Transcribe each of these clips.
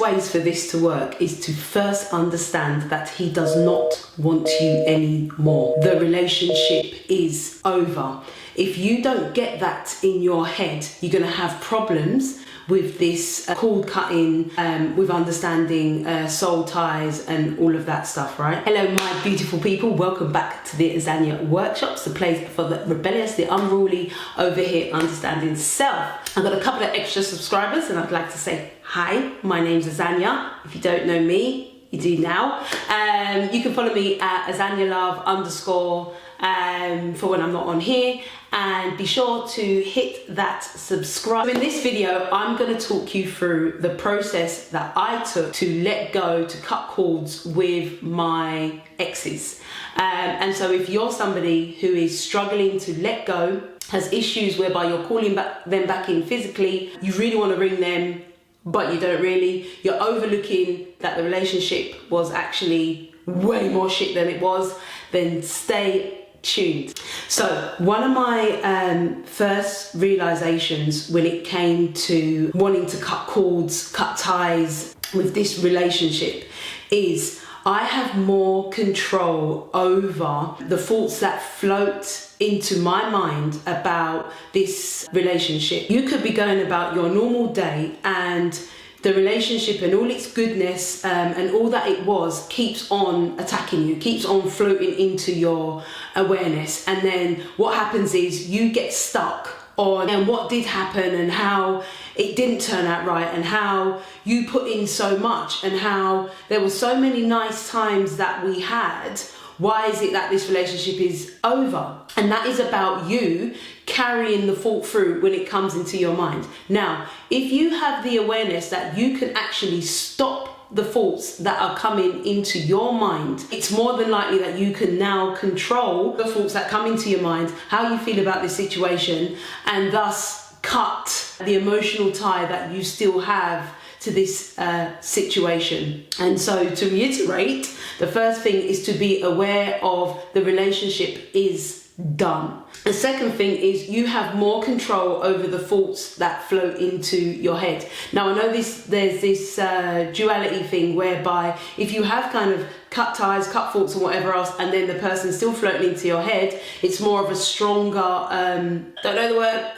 ways for this to work is to first understand that he does not want you anymore. The relationship is over. If you don't get that in your head, you're going to have problems with this cord cutting, with understanding soul ties and all of that stuff, right? Hello, my beautiful people. Welcome back to the Azania workshops, the place for the rebellious, the unruly, over here, understanding self. I've got a couple of extra subscribers and I'd like to say hi. My name's Azania. If you don't know me, you do now. You can follow me at AzaniaLove_ for when I'm not on here, and be sure to hit that subscribe. In this video, I'm going to talk you through the process that I took to let go, to cut cords with my exes. And so if you're somebody who is struggling to let go, has issues whereby you're calling them back in physically, you really want to ring them, but you don't really, you're overlooking that the relationship was actually way more shit than it was, then stay tuned. So one of my first realizations when it came to wanting to cut cords, cut ties with this relationship is I have more control over the thoughts that float into my mind about this relationship. You could be going about your normal day and the relationship and all its goodness and all that it was keeps on attacking you, keeps on floating into your awareness. And then what happens is you get stuck on and what did happen and how it didn't turn out right and how you put in so much and how there were so many nice times that we had. Why is it that this relationship is over? And that is about you carrying the thought through when it comes into your mind. Now, if you have the awareness that you can actually stop the thoughts that are coming into your mind, it's more than likely that you can now control the thoughts that come into your mind, how you feel about this situation, and thus cut the emotional tie that you still have to this situation. And so to reiterate, the first thing is to be aware of the relationship is done. The second thing is you have more control over the thoughts that float into your head. Now I know there's this duality thing whereby if you have kind of cut ties, cut thoughts and whatever else, and then the person's still floating into your head, it's more of a stronger, don't know the word,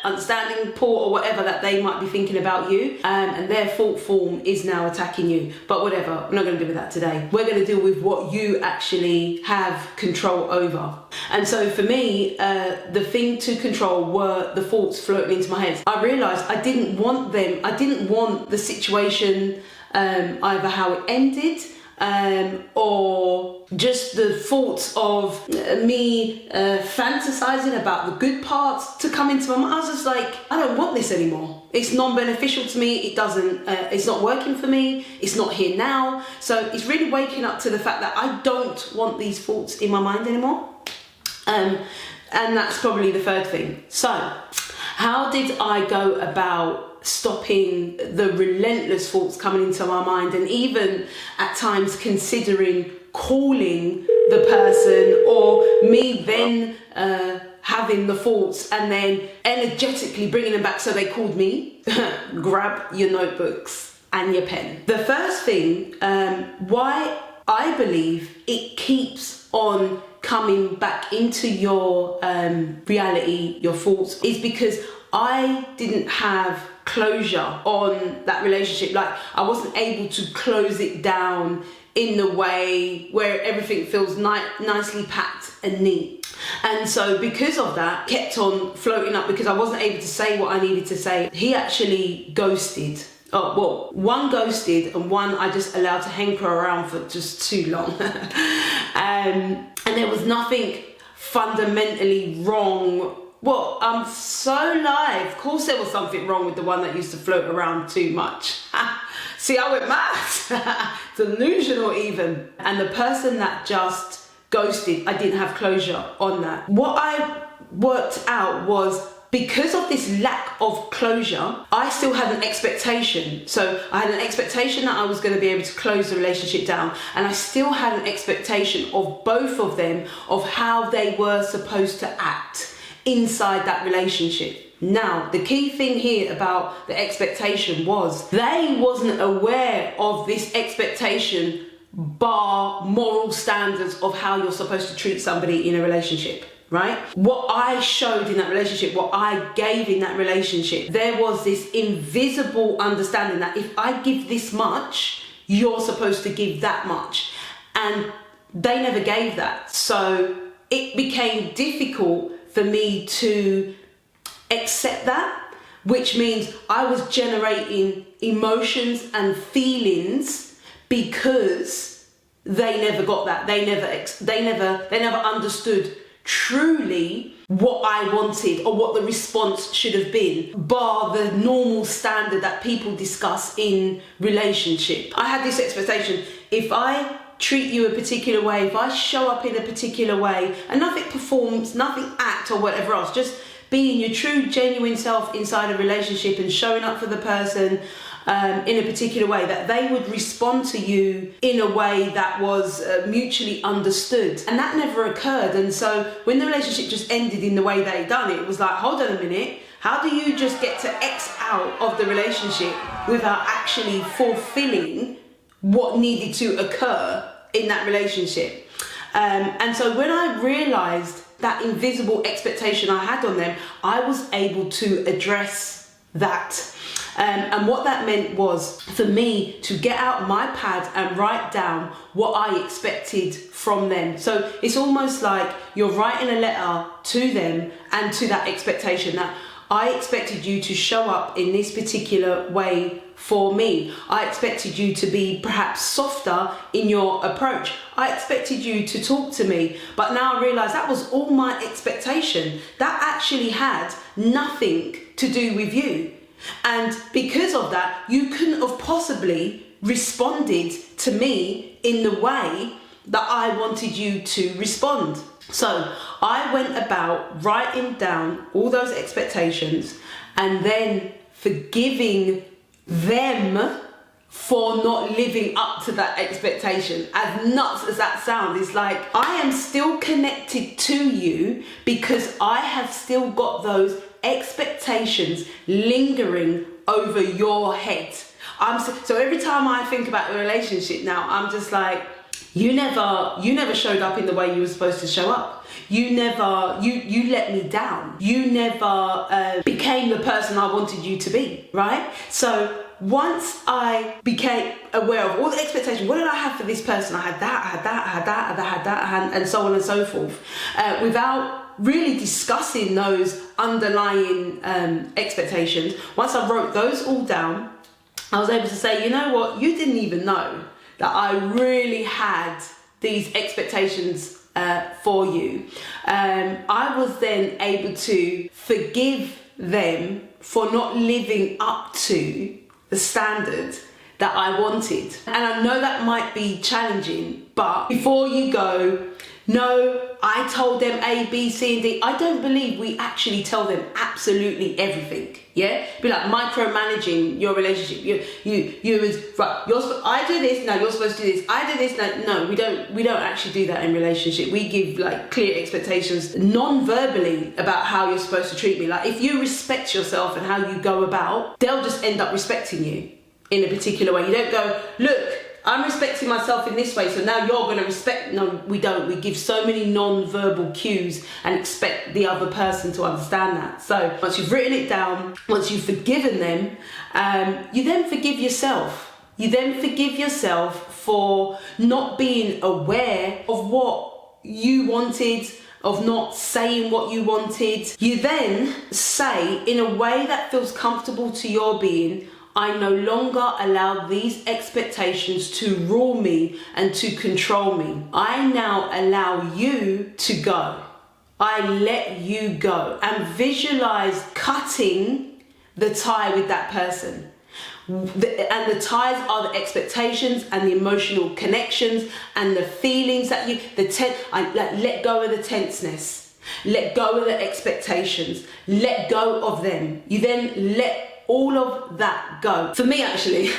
understanding, pull or whatever that they might be thinking about you, and their thought form is now attacking you. But whatever, we're not going to deal with that today. We're going to deal with what you actually have control over. And so for me, the thing to control were the thoughts floating into my head. I realised I didn't want them, I didn't want the situation, either how it ended, or just the thoughts of me fantasizing about the good parts to come into my mind. I was just like, I don't want this anymore. It's non-beneficial to me. It doesn't, it's not working for me. It's not here now. So it's really waking up to the fact that I don't want these thoughts in my mind anymore. And that's probably the third thing. So how did I go about stopping the relentless thoughts coming into my mind, and even at times considering calling the person, or me then having the thoughts and then energetically bringing them back so they called me? Grab your notebooks and your pen. The first thing, why I believe it keeps on coming back into your reality, your thoughts, is because I didn't have closure on that relationship. Like I wasn't able to close it down in the way where everything feels nicely packed and neat. And so because of that, kept on floating up because I wasn't able to say what I needed to say. He actually ghosted. Oh, well, one ghosted and one I just allowed to hanker around for just too long. And there was nothing fundamentally wrong. Well, I'm so live. Of course there was something wrong with the one that used to float around too much. See, I went mad. Delusional even. And the person that just ghosted, I didn't have closure on that. What I worked out was, because of this lack of closure, I still had an expectation. So I had an expectation that I was going to be able to close the relationship down, and I still had an expectation of both of them, of how they were supposed to act inside that relationship. Now, the key thing here about the expectation was they wasn't aware of this expectation bar moral standards of how you're supposed to treat somebody in a relationship, right? What I showed in that relationship, what I gave in that relationship, there was this invisible understanding that if I give this much, you're supposed to give that much. And they never gave that. So it became difficult for me to accept that, which means I was generating emotions and feelings because they never got that. They never understood truly what I wanted or what the response should have been, bar the normal standard that people discuss in relationship. I had this expectation, if I treat you a particular way, if I show up in a particular way, and nothing performs, nothing act or whatever else, just being your true, genuine self inside a relationship and showing up for the person in a particular way, that they would respond to you in a way that was mutually understood. And that never occurred. And so when the relationship just ended in the way they done it, it was like, hold on a minute, how do you just get to X out of the relationship without actually fulfilling what needed to occur in that relationship? And so when I realized that invisible expectation I had on them, I was able to address that. And what that meant was for me to get out my pad and write down what I expected from them. So it's almost like you're writing a letter to them and to that expectation that I expected you to show up in this particular way for me. I expected you to be perhaps softer in your approach. I expected you to talk to me. But now I realise that was all my expectation. That actually had nothing to do with you. And because of that, you couldn't have possibly responded to me in the way that I wanted you to respond. So I went about writing down all those expectations and then forgiving them for not living up to that expectation. As nuts as that sounds, it's like I am still connected to you because I have still got those expectations lingering over your head. So every time I think about a relationship now, I'm just like, you never showed up in the way you were supposed to show up. You let me down. You never became the person I wanted you to be, right? So once I became aware of all the expectations, what did I have for this person? I had that, and so on and so forth, without really discussing those underlying expectations. Once I wrote those all down, I was able to say, you know what, you didn't even know that I really had these expectations for you. I was then able to forgive them for not living up to the standard that I wanted. And I know that might be challenging, but before you go, no, I told them A, B, C, and D. I don't believe we actually tell them absolutely everything. Yeah, be like micromanaging your relationship. You was right. I do this. No, you're supposed to do this. I do this. No, we don't actually do that in relationship. We give like clear expectations, non-verbally, about how you're supposed to treat me. Like if you respect yourself and how you go about, they'll just end up respecting you in a particular way. You don't go, look, I'm respecting myself in this way, so now you're going to respect. No, we don't. We give so many non-verbal cues and expect the other person to understand that. So once you've written it down, once you've forgiven them, you then forgive yourself. You then forgive yourself for not being aware of what you wanted, of not saying what you wanted. You then say, in a way that feels comfortable to your being, I no longer allow these expectations to rule me and to control me. I now allow you to go. I let you go and visualize cutting the tie with that person. And the ties are the expectations and the emotional connections and the feelings that let go of the tenseness. Let go of the expectations. Let go of them. You then let all of that go. For me, actually,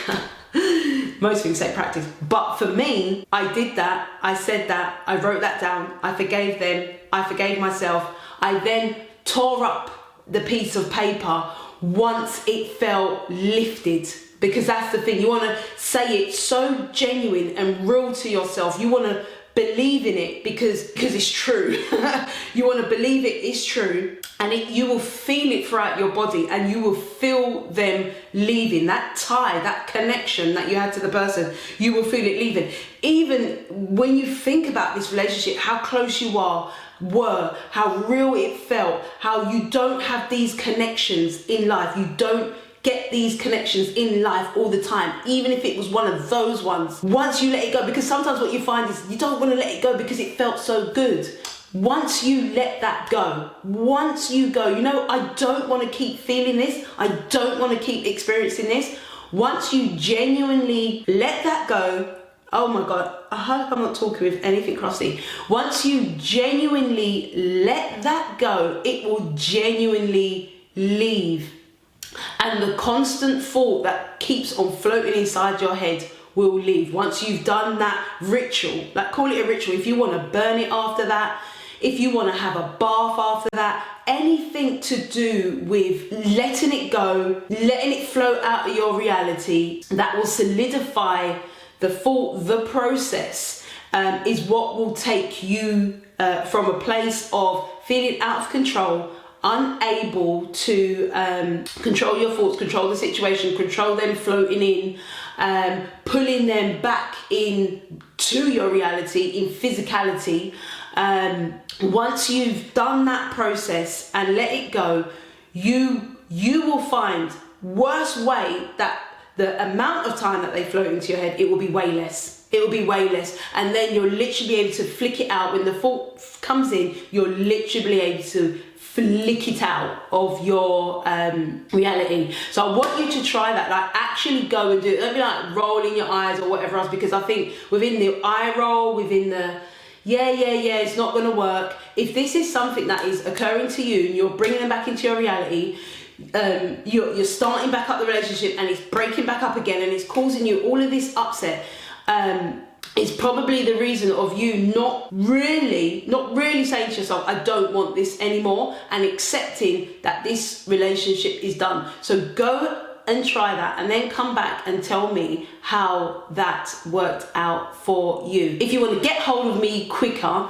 most things say practice, but for me, I did that, I said that, I wrote that down, I forgave them, I forgave myself. I then tore up the piece of paper once it felt lifted. Because that's the thing, you want to say it so genuine and real to yourself. You want to believe in it because it's true. You want to believe it is true, and you will feel it throughout your body, and you will feel them leaving. That tie, that connection that you had to the person, you will feel it leaving. Even when you think about this relationship, how close you were, how real it felt, how you don't have these connections in life. You don't get these connections in life all the time, even if it was one of those ones. Once you let it go, because sometimes what you find is you don't want to let it go because it felt so good. Once you let that go, once you go, you know, I don't want to keep feeling this, I don't want to keep experiencing this. Once you genuinely let that go, oh my God, I hope I'm not talking with anything crossy. Once you genuinely let that go, it will genuinely leave. And the constant thought that keeps on floating inside your head will leave. Once you've done that ritual, like call it a ritual, if you want to burn it after that, if you want to have a bath after that, anything to do with letting it go, letting it float out of your reality, that will solidify the thought, the process, is what will take you from a place of feeling out of control, unable to control your thoughts, control the situation, control them floating in, pulling them back in to your reality in physicality. Once you've done that process and let it go, you will find, worst way, that the amount of time that they float into your head, it will be way less. It will be way less. And then you'll literally be able to flick it out. When the thought comes in, you're literally able to flick it out of your reality. So I want you to try that. Like, actually go and do it. Don't be like rolling your eyes or whatever else, because I think within the eye roll, within the yeah, it's not going to work. If this is something that is occurring to you and you're bringing them back into your reality, you're starting back up the relationship and it's breaking back up again and it's causing you all of this upset, it's probably the reason of you not really saying to yourself, I don't want this anymore, and accepting that this relationship is done. So go and try that, and then come back and tell me how that worked out for you. If you want to get hold of me quicker,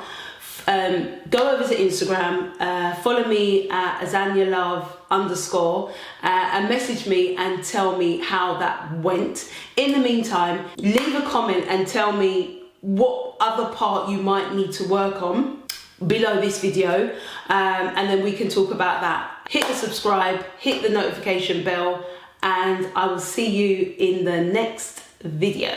go over to Instagram, follow me at Azania _, and message me and tell me how that went. In the meantime, leave a comment and tell me what other part you might need to work on below this video, and then we can talk about that. Hit the subscribe, hit the notification bell, and I will see you in the next video.